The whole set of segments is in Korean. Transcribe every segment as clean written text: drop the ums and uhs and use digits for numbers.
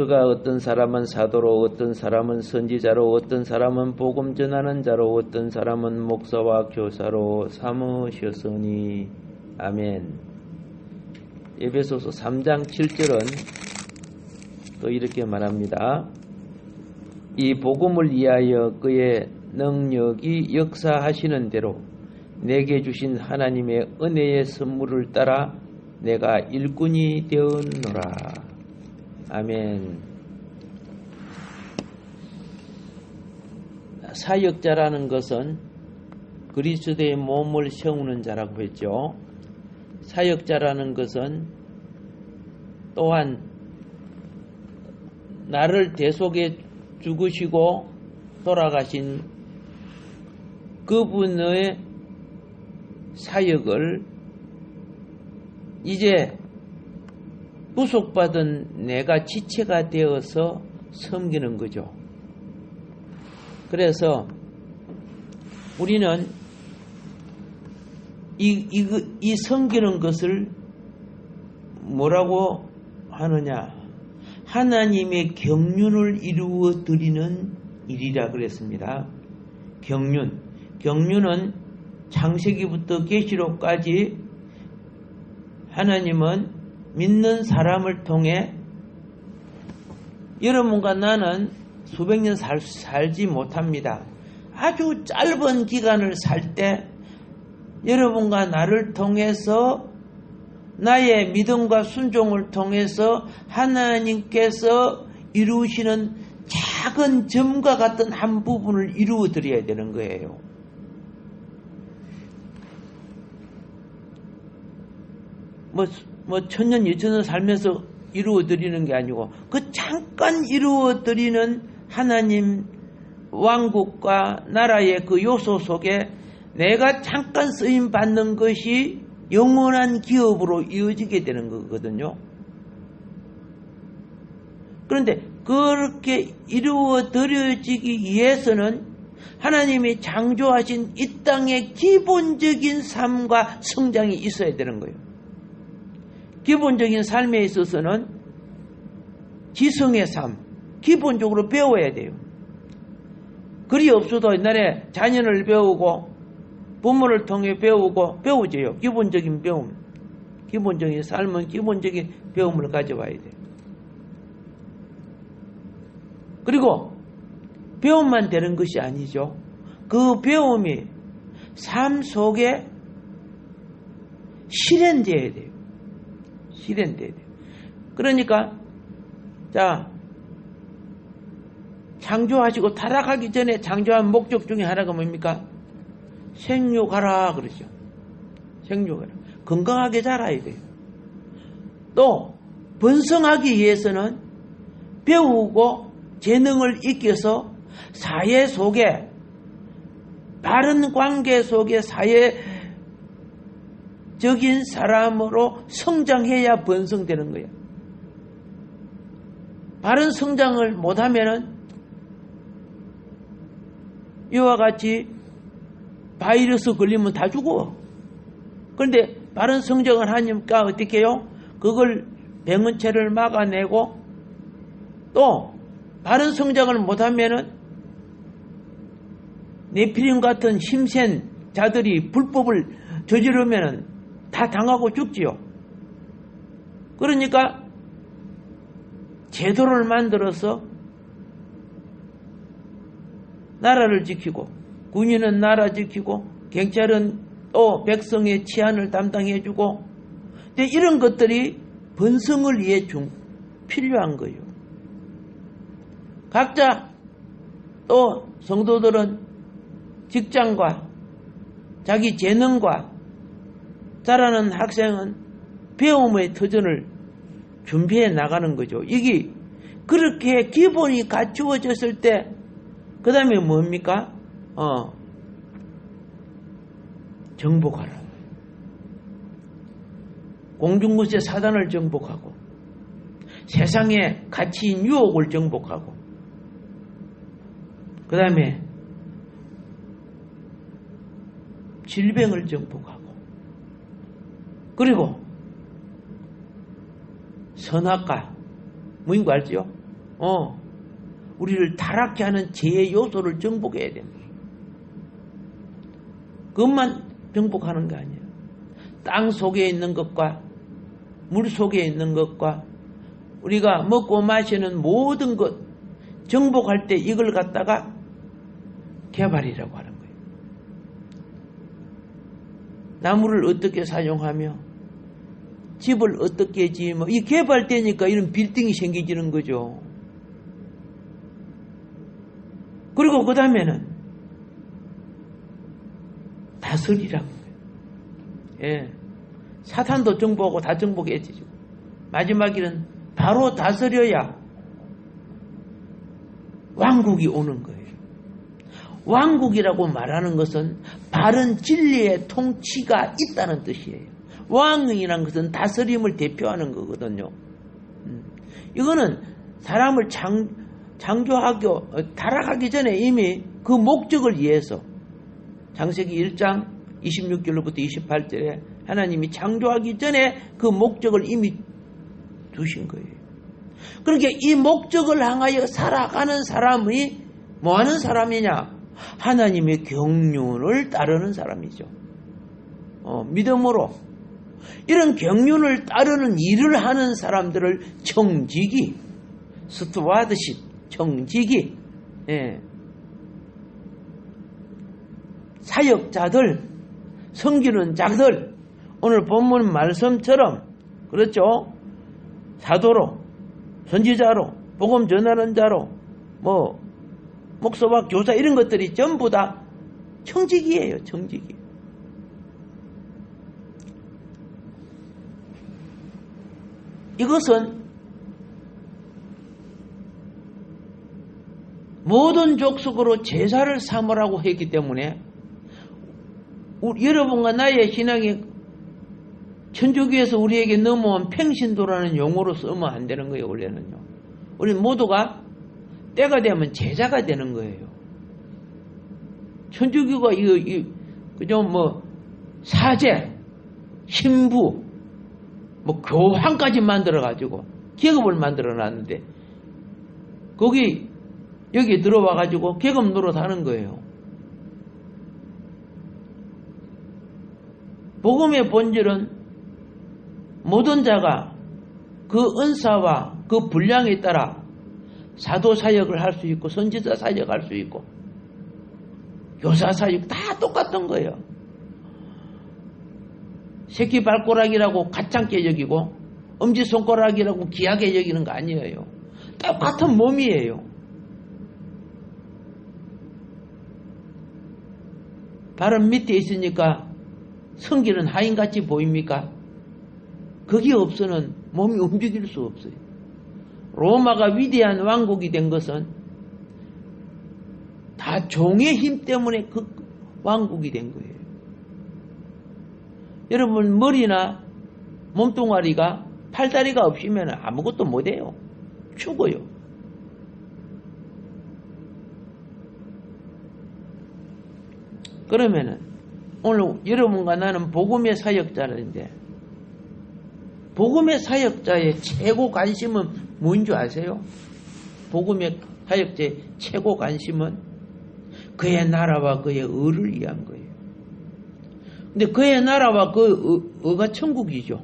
그가 어떤 사람은 사도로, 어떤 사람은 선지자로, 어떤 사람은 복음 전하는 자로, 어떤 사람은 목사와 교사로 삼으셨으니. 아멘. 에베소서 3장 7절은 또 이렇게 말합니다. 이 복음을 위하여 그의 능력이 역사하시는 대로 내게 주신 하나님의 은혜의 선물을 따라 내가 일꾼이 되었노라. 아멘. 사역자라는 것은 그리스도의 몸을 세우는 자라고 했죠. 사역자라는 것은 또한 나를 대속해 죽으시고 돌아가신 그분의 사역을 이제 부속받은 내가 지체가 되어서 섬기는 거죠. 그래서 우리는 이 섬기는 것을 뭐라고 하느냐? 하나님의 경륜을 이루어 드리는 일이라 그랬습니다. 경륜은 창세기부터 계시록까지 하나님은 믿는 사람을 통해 여러분과 나는 수백 년 살지 못합니다. 아주 짧은 기간을 살 때 여러분과 나를 통해서 나의 믿음과 순종을 통해서 하나님께서 이루시는 작은 점과 같은 한 부분을 이루어 드려야 되는 거예요. 뭐 천년, 2000년 살면서 이루어 드리는 게 아니고 그 잠깐 이루어 드리는 하나님 왕국과 나라의 그 요소 속에 내가 잠깐 쓰임 받는 것이 영원한 기업으로 이어지게 되는 거거든요. 그런데 그렇게 이루어 드려지기 위해서는 하나님이 창조하신 이 땅의 기본적인 삶과 성장이 있어야 되는 거예요. 기본적인 삶에 있어서는 지성의 삶, 기본적으로 배워야 돼요. 그리 없어도 옛날에 자연을 배우고 부모를 통해 배우지요. 기본적인 배움, 기본적인 삶은 기본적인 배움을 가져와야 돼요. 그리고 배움만 되는 것이 아니죠. 그 배움이 삶 속에 실현돼야 돼요. 실현돼야 돼요. 그러니까 창조하시고 타락하기 전에 창조한 목적 중에 하나가 뭡니까? 생육하라 그러죠. 생육하라. 건강하게 자라야 돼요. 또 번성하기 위해서는 배우고 재능을 익혀서 사회 속에 바른 관계 속에 사회적인 사람으로 성장해야 번성되는 거예요. 바른 성장을 못하면은 이와 같이 바이러스 걸리면 다 죽어. 그런데 바른 성장을 하니까 어떻게 해요? 그걸 병원체를 막아내고 또 바른 성장을 못하면은 네피림 같은 힘센 자들이 불법을 저지르면은 다 당하고 죽지요. 그러니까 제도를 만들어서 나라를 지키고 군인은 나라 지키고 경찰은 또 백성의 치안을 담당해주고 이런 것들이 번성을 위해 필요한 거예요. 각자 또 성도들은 직장과 자기 재능과 자라는 학생은 배움의 터전을 준비해 나가는 거죠. 이게 그렇게 기본이 갖추어졌을 때 그 다음에 뭡니까? 정복하라. 공중구세 사단을 정복하고 세상의 가치인 유혹을 정복하고 그 다음에 질병을 정복하고 그리고 선악과 뭐인 거 알죠? 우리를 타락케 하는 죄의 요소를 정복해야 됩니다. 그것만 정복하는 게 아니에요. 땅 속에 있는 것과 물 속에 있는 것과 우리가 먹고 마시는 모든 것 정복할 때 이걸 갖다가 개발이라고 하는 거예요. 나무를 어떻게 사용하며 집을 어떻게 지으며 이 개발되니까 이런 빌딩이 생기지는 거죠. 그리고 그 다음에는 다스리라고 해요. 예. 사탄도 정복하고 다 정복해야지. 마지막에는 바로 다스려야 왕국이 오는 거예요. 왕국이라고 말하는 것은 바른 진리의 통치가 있다는 뜻이에요. 왕이라는 것은 다스림을 대표하는 거거든요. 이거는 사람을 타락하기 전에 이미 그 목적을 위해서 창세기 1장 26절로부터 28절에 하나님이 창조하기 전에 그 목적을 이미 두신 거예요. 그러니까 이 목적을 향하여 살아가는 사람이 뭐 하는 사람이냐? 하나님의 경륜을 따르는 사람이죠. 믿음으로 이런 경륜을 따르는 일을 하는 사람들을 청지기, 스튜와드십, 청지기, 사역자들, 섬기는 자들, 오늘 본문 말씀처럼 그렇죠? 사도로, 선지자로, 복음 전하는 자로, 목사와 교사 이런 것들이 전부 다 청지기예요. 청지기. 이것은 모든 족속으로 제사를 삼으라고 했기 때문에 여러분과 나의 신앙이 천주교에서 우리에게 넘어온 팽신도라는 용어로 쓰면 안 되는 거예요. 원래는요. 우리 모두가 때가 되면 제자가 되는 거예요. 천주교가 그죠? 사제, 신부, 교황까지 만들어가지고 계급을 만들어놨는데 여기 들어와가지고 계급 노릇하는 거예요. 복음의 본질은 모든 자가 그 은사와 그 분량에 따라 사도 사역을 할 수 있고 선지자 사역을 할 수 있고 교사 사역 다 똑같은 거예요. 새끼발가락이라고 가찮게 여기고 엄지손가락이라고 귀하게 여기는 거 아니에요. 똑같은 몸이에요. 발은 밑에 있으니까 성기는 하인같이 보입니까? 그게 없어는 몸이 움직일 수 없어요. 로마가 위대한 왕국이 된 것은 다 종의 힘 때문에 그 왕국이 된 거예요. 여러분 머리나 몸뚱아리가 팔다리가 없으면 아무것도 못해요. 죽어요. 그러면은 오늘 여러분과 나는 복음의 사역자인데 복음의 사역자의 최고 관심은 뭔 줄 아세요? 복음의 사역자의 최고 관심은 그의 나라와 그의 의를 위한 거예요. 근데 그의 나라와 그 의가 천국이죠.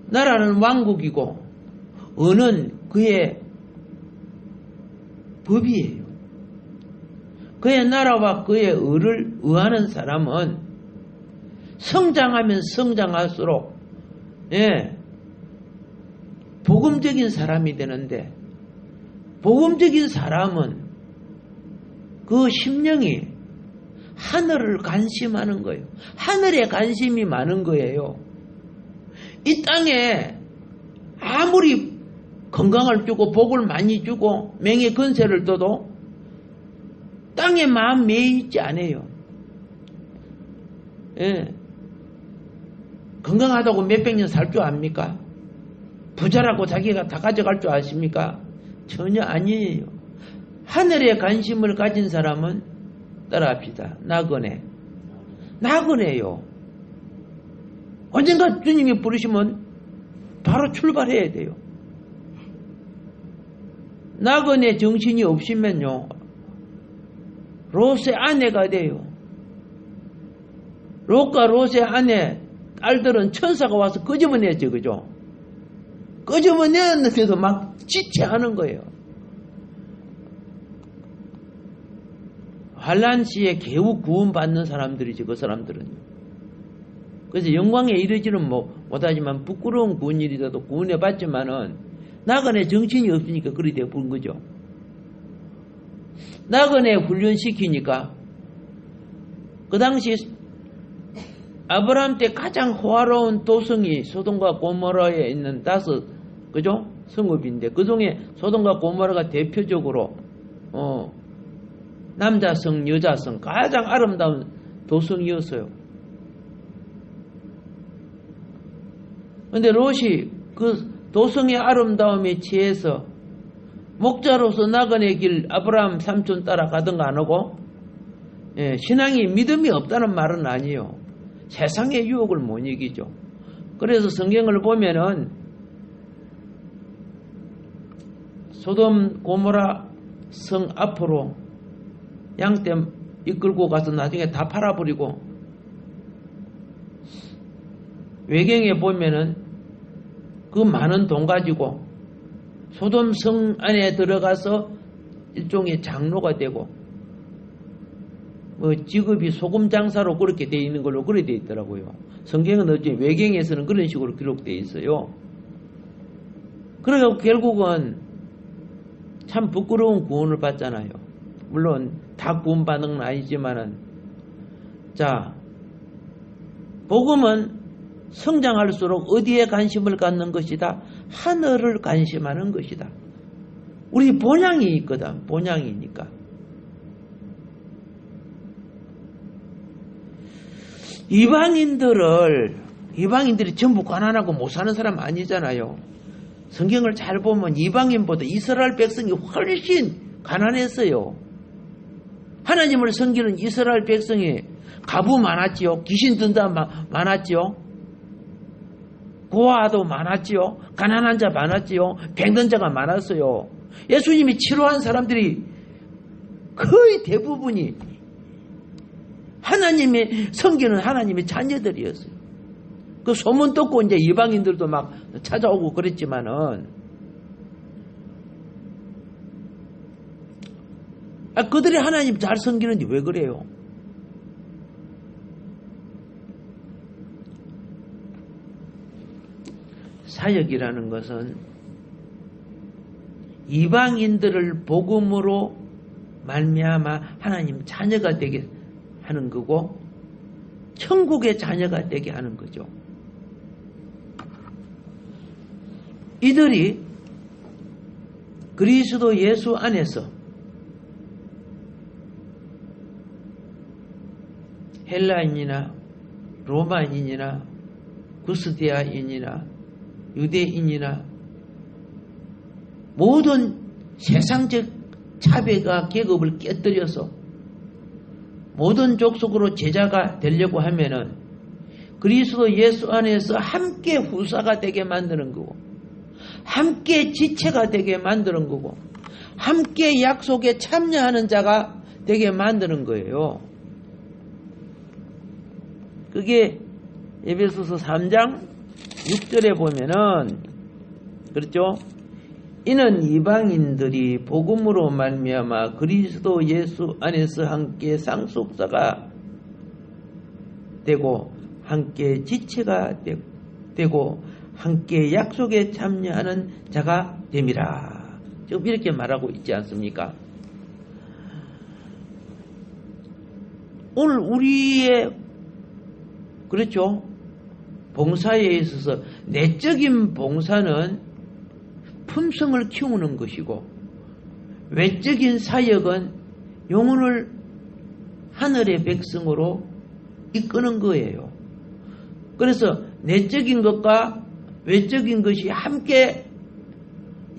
나라는 왕국이고 의는 그의 법이에요. 그의 나라와 그의 의를 의하는 사람은 성장하면 성장할수록 복음적인 사람이 되는데 복음적인 사람은 그 심령이 하늘을 관심하는 거예요. 하늘에 관심이 많은 거예요. 이 땅에 아무리 건강을 주고 복을 많이 주고 명예 건세를 둬도 땅에 마음 매여 있지 않아요. 건강하다고 몇백 년 살 줄 압니까? 부자라고 자기가 다 가져갈 줄 아십니까? 전혀 아니에요. 하늘에 관심을 가진 사람은 따라합시다. 나그네요. 언젠가 주님이 부르시면 바로 출발해야 돼요. 나그네 정신이 없으면요, 롯의 아내가 돼요. 롯과 롯의 아내 딸들은 천사가 와서 끄집어내죠, 그죠? 끄집어내었는데도 막 지체하는 거예요. 환란 시에 겨우 구원받는 사람들이지, 그 사람들은. 그래서 영광에 이르지는 못하지만 부끄러운 구원일이라도 구원해 봤지만은 나그네 정신이 없으니까 그리 되어 본 거죠. 나그네 훈련시키니까 그 당시 아브라함 때 가장 호화로운 도성이 소돔과 고모라에 있는 5, 그죠? 성읍인데 그 중에 소돔과 고모라가 대표적으로 남자성, 여자성 가장 아름다운 도성이었어요. 근데 롯이 그 도성의 아름다움에 취해서 목자로서 나그네 길 아브라함 삼촌 따라 가든가 안 하고, 신앙이 믿음이 없다는 말은 아니에요. 세상의 유혹을 못 이기죠. 그래서 성경을 보면은 소돔 고모라 성 앞으로 양떼 이끌고 가서 나중에 다 팔아버리고, 외경에 보면은 그 많은 돈 가지고 소돔 성 안에 들어가서 일종의 장로가 되고, 직업이 소금 장사로 그렇게 되어 있는 걸로 그렇게 되어 있더라고요. 성경은 어째 외경에서는 그런 식으로 기록되어 있어요. 그래서 결국은 참 부끄러운 구원을 받잖아요. 물론 다 구원받은 건 아니지만은, 자, 복음은 성장할수록 어디에 관심을 갖는 것이다? 하늘을 관심하는 것이다. 우리 본향이 있거든. 본향이니까. 이방인들이 전부 가난하고 못 사는 사람 아니잖아요. 성경을 잘 보면 이방인보다 이스라엘 백성이 훨씬 가난했어요. 하나님을 섬기는 이스라엘 백성이 가부 많았지요. 귀신 든다 많았지요. 고아도 많았지요. 가난한 자 많았지요. 병든 자가 많았어요. 예수님이 치료한 사람들이 거의 대부분이 하나님의 섬기는 하나님의 자녀들이었어요. 그 소문 듣고 이제 이방인들도 막 찾아오고 그랬지만은, 그들이 하나님 잘 섬기는지 왜 그래요? 사역이라는 것은 이방인들을 복음으로 말미암아 하나님 자녀가 되게 하는 거고, 천국의 자녀가 되게 하는 거죠. 이들이 그리스도 예수 안에서 헬라인이나 로마인이나 구스디아인이나 유대인이나 모든 세상적 차별과 계급을 깨뜨려서 모든 족속으로 제자가 되려고 하면은 그리스도 예수 안에서 함께 후사가 되게 만드는 거고, 함께 지체가 되게 만드는 거고, 함께 약속에 참여하는 자가 되게 만드는 거예요. 그게 에베소서 3장 6절에 보면은 그렇죠? 이는 이방인들이 복음으로 말미암아 그리스도 예수 안에서 함께 상속자가 되고 함께 지체가 되고 함께 약속에 참여하는 자가 됨이라. 지금 이렇게 말하고 있지 않습니까? 오늘 우리의 그렇죠? 봉사에 있어서 내적인 봉사는 품성을 키우는 것이고, 외적인 사역은 영혼을 하늘의 백성으로 이끄는 거예요. 그래서 내적인 것과 외적인 것이 함께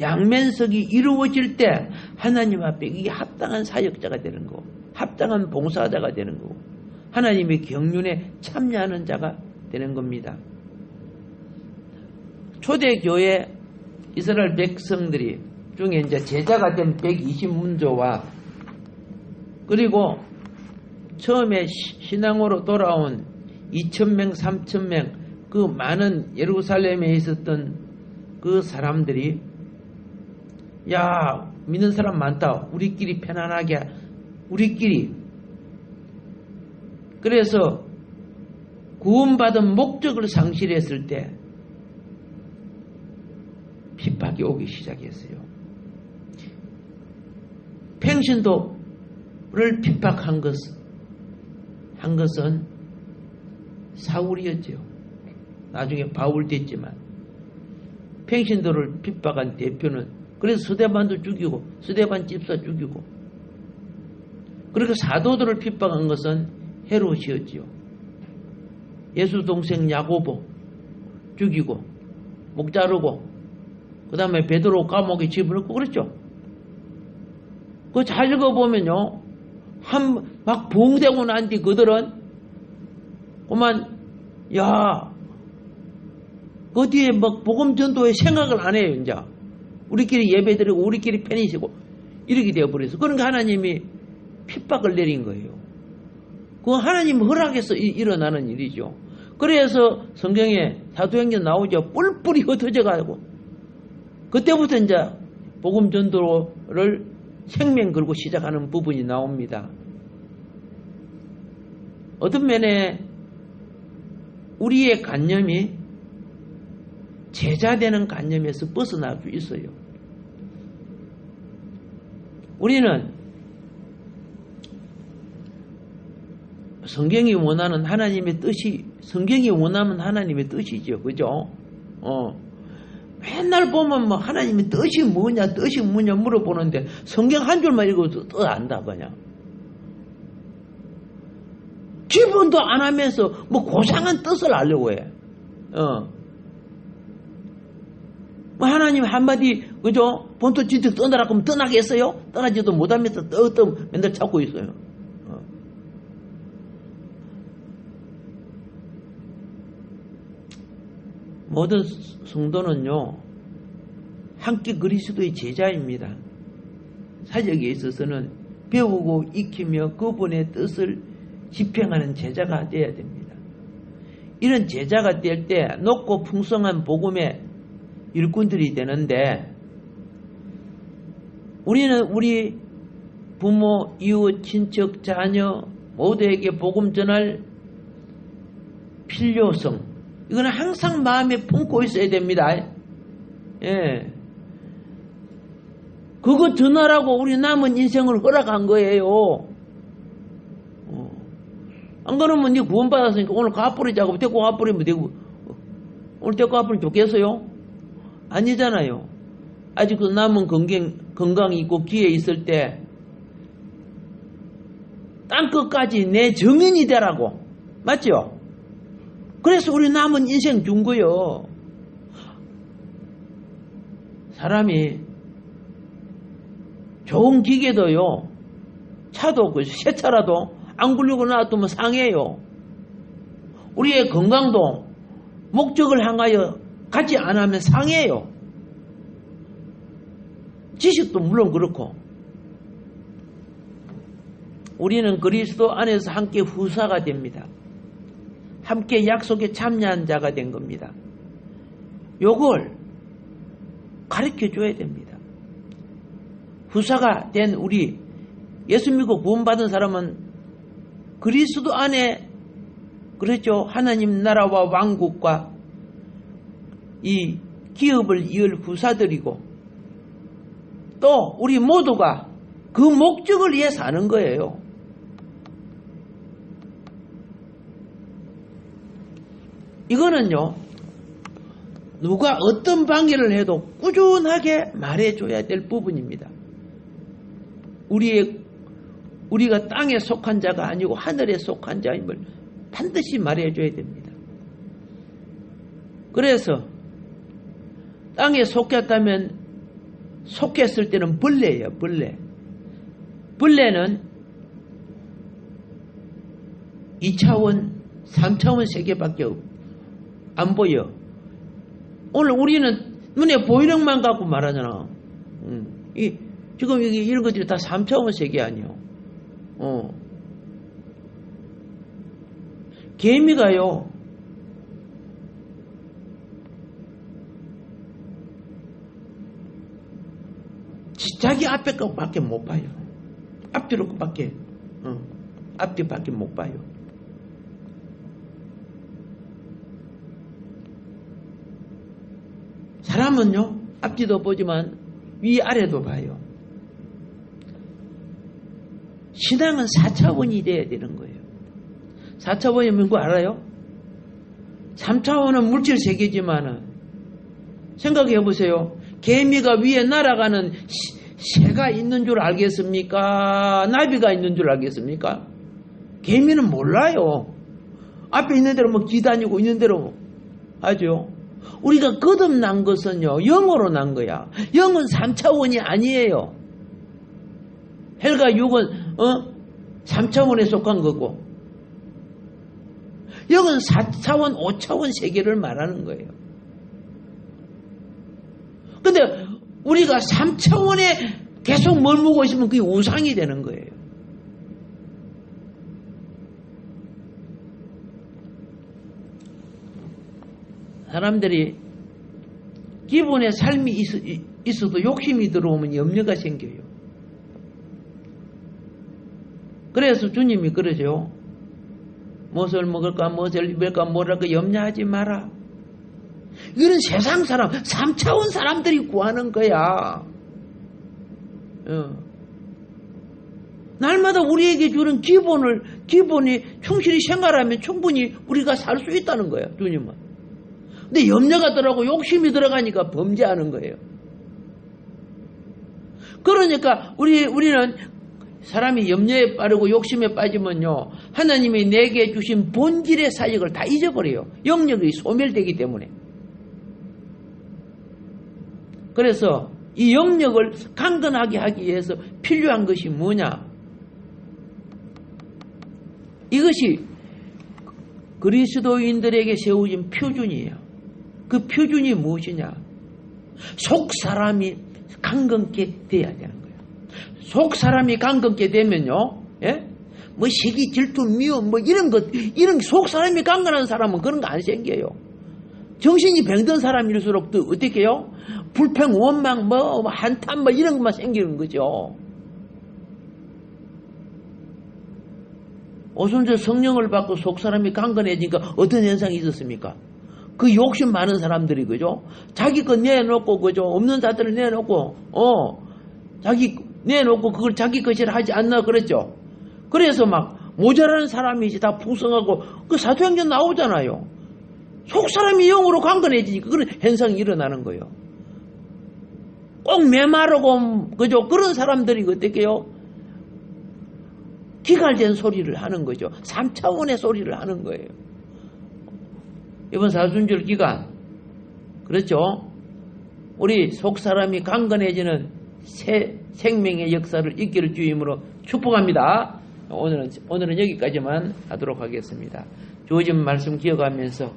양면석이 이루어질 때 하나님 앞에 이게 합당한 사역자가 되는 거고, 합당한 봉사자가 되는 거고, 하나님의 경륜에 참여하는 자가 되는 겁니다. 초대교회 이스라엘 백성들이 중에 이제 제자가 된 120문조와 그리고 처음에 신앙으로 돌아온 2,000명, 3,000명 그 많은 예루살렘에 있었던 그 사람들이 야, 믿는 사람 많다. 우리끼리 편안하게 우리끼리. 그래서 구원받은 목적을 상실했을 때 핍박이 오기 시작했어요. 평신도를 핍박한 것은 사울이었죠. 나중에 바울 됐지만 평신도를 핍박한 대표는 그래서 스데반도 죽이고 스데반 집사 죽이고 그리고 사도들을 핍박한 것은 헤롯이었지요. 예수 동생 야고보 죽이고 목 자르고 그 다음에 베드로 감옥에 집어넣고 그랬죠. 그거 잘 읽어보면요. 막 봉되고 난 뒤 그들은 그만 야 어디에 막 복음 전도에 생각을 안 해요. 이제 우리끼리 예배드리고 우리끼리 편히쉬고 이렇게 되어버려서 그러니까 하나님이 핍박을 내린 거예요. 그거 하나님 허락해서 일어나는 일이죠. 그래서 성경에 사도행전 나오죠. 뿔뿔이 흩어져가지고 그때부터 이제 복음 전도를 생명 걸고 시작하는 부분이 나옵니다. 어떤 면에 우리의 관념이 제자되는 관념에서 벗어날 수 있어요. 우리는 성경이 원하는 하나님의 뜻이 성경이 원하면 하나님의 뜻이죠. 그죠? 맨날 보면 뭐 하나님의 뜻이 뭐냐 물어보는데 성경 한 줄만 읽어도 뜻 안다 그냥. 기본도 안 하면서 뭐 고상한 뜻을 알려고 해. 뭐 하나님 한마디 그죠? 본토 진즉 떠나라 그러면 떠나겠어요? 떠나지도 못하면서 맨날 찾고 있어요. 모든 성도는요 함께 그리스도의 제자입니다. 사역에 있어서는 배우고 익히며 그분의 뜻을 집행하는 제자가 되어야 됩니다. 이런 제자가 될 때 높고 풍성한 복음의 일꾼들이 되는데 우리는 우리 부모, 이웃, 친척, 자녀 모두에게 복음 전할 필요성 이거는 항상 마음에 품고 있어야 됩니다. 예. 그거 전하라고 우리 남은 인생을 허락한 거예요. 안 그러면 네 구원받았으니까 오늘 가버리자고 데리고 가버리면 되고 오늘 데리고 가버리면 좋겠어요? 아니잖아요. 아직도 남은 건강이 있고 기회 있을 때 땅끝까지 내 정인이 되라고. 맞죠? 그래서 우리 남은 인생 준 거요. 사람이 좋은 기계도요. 차도 새 차라도 안 굴리고 놔두면 상해요. 우리의 건강도 목적을 향하여 가지 않으면 상해요. 지식도 물론 그렇고 우리는 그리스도 안에서 함께 후사가 됩니다. 함께 약속에 참여한 자가 된 겁니다. 요걸 가르쳐 줘야 됩니다. 후사가 된 우리 예수 믿고 구원받은 사람은 그리스도 안에 그렇죠. 하나님 나라와 왕국과 이 기업을 이을 후사들이고 또 우리 모두가 그 목적을 위해 사는 거예요. 이거는요. 누가 어떤 방해를 해도 꾸준하게 말해줘야 될 부분입니다. 우리가 땅에 속한 자가 아니고 하늘에 속한 자임을 반드시 말해줘야 됩니다. 그래서 땅에 속했다면 속했을 때는 벌레예요. 벌레는 2차원, 3차원 세계밖에 안 보여. 오늘 우리는 눈에 보이는 것만 갖고 말하잖아. 지금 이런 것들이 다 3차원 세계 아니요. 개미가요, 자기 앞에 것밖에 못 봐요. 앞뒤로 것밖에, 앞뒤밖에 못 봐요. 사람은요, 앞뒤도 보지만 위아래도 봐요. 신앙은 4차원이 돼야 되는 거예요. 4차원이 뭔지 알아요? 3차원은 물질 세계지만은, 생각해 보세요. 개미가 위에 날아가는 새가 있는 줄 알겠습니까? 나비가 있는 줄 알겠습니까? 개미는 몰라요. 앞에 있는 대로 뭐 기다니고 있는 대로 하죠. 우리가 거듭난 것은요, 영으로 난 거야. 영은 3차원이 아니에요. 헬과 육은 3차원에 속한 거고, 영은 4차원, 5차원 세계를 말하는 거예요. 근데 우리가 3차원에 계속 머물고 있으면 그게 우상이 되는 거예요. 사람들이 기본의 삶이 있어도 욕심이 들어오면 염려가 생겨요. 그래서 주님이 그러죠. 무엇을 먹을까, 무엇을 입을까, 뭐랄까 염려하지 마라. 이거는 세상 사람, 3차원 사람들이 구하는 거야. 날마다 우리에게 주는 기본이 충실히 생활하면 충분히 우리가 살 수 있다는 거예요, 주님은. 근데 염려가 들어가고 욕심이 들어가니까 범죄하는 거예요. 그러니까 우리는 사람이 염려에 빠르고 욕심에 빠지면요, 하나님이 내게 주신 본질의 사역을 다 잊어버려요. 영역이 소멸되기 때문에. 그래서 이 영역을 강건하게 하기 위해서 필요한 것이 뭐냐? 이것이 그리스도인들에게 세워진 표준이에요. 그 표준이 무엇이냐? 속 사람이 강건케 돼야 되는 거예요. 속 사람이 강건케 되면요, 예? 뭐 시기, 질투, 미움, 뭐 이런 속 사람이 강건한 사람은 그런 거 안 생겨요. 정신이 병든 사람일수록 또 어떻게 해요? 불평, 원망, 한탄, 이런 것만 생기는 거죠. 오순절 성령을 받고 속 사람이 강건해지니까 어떤 현상이 있었습니까? 그 욕심 많은 사람들이, 그죠? 자기 것 내놓고, 그죠? 없는 자들을 내놓고, 자기 내놓고 그걸 자기 것이라 하지 않나 그랬죠? 그래서 막 모자라는 사람이 이제 다 풍성하고, 그 사도행전 나오잖아요. 속 사람이 영으로 강건해지니까 그런 현상이 일어나는 거예요. 꼭 메마르고, 그죠? 그런 사람들이 어떻게 해요? 기갈된 소리를 하는 거죠. 3차원의 소리를 하는 거예요. 이번 사순절 기간, 그렇죠? 우리 속 사람이 강건해지는 새 생명의 역사를 있기를 주임으로 축복합니다. 오늘은 여기까지만 하도록 하겠습니다. 주어진 말씀 기억하면서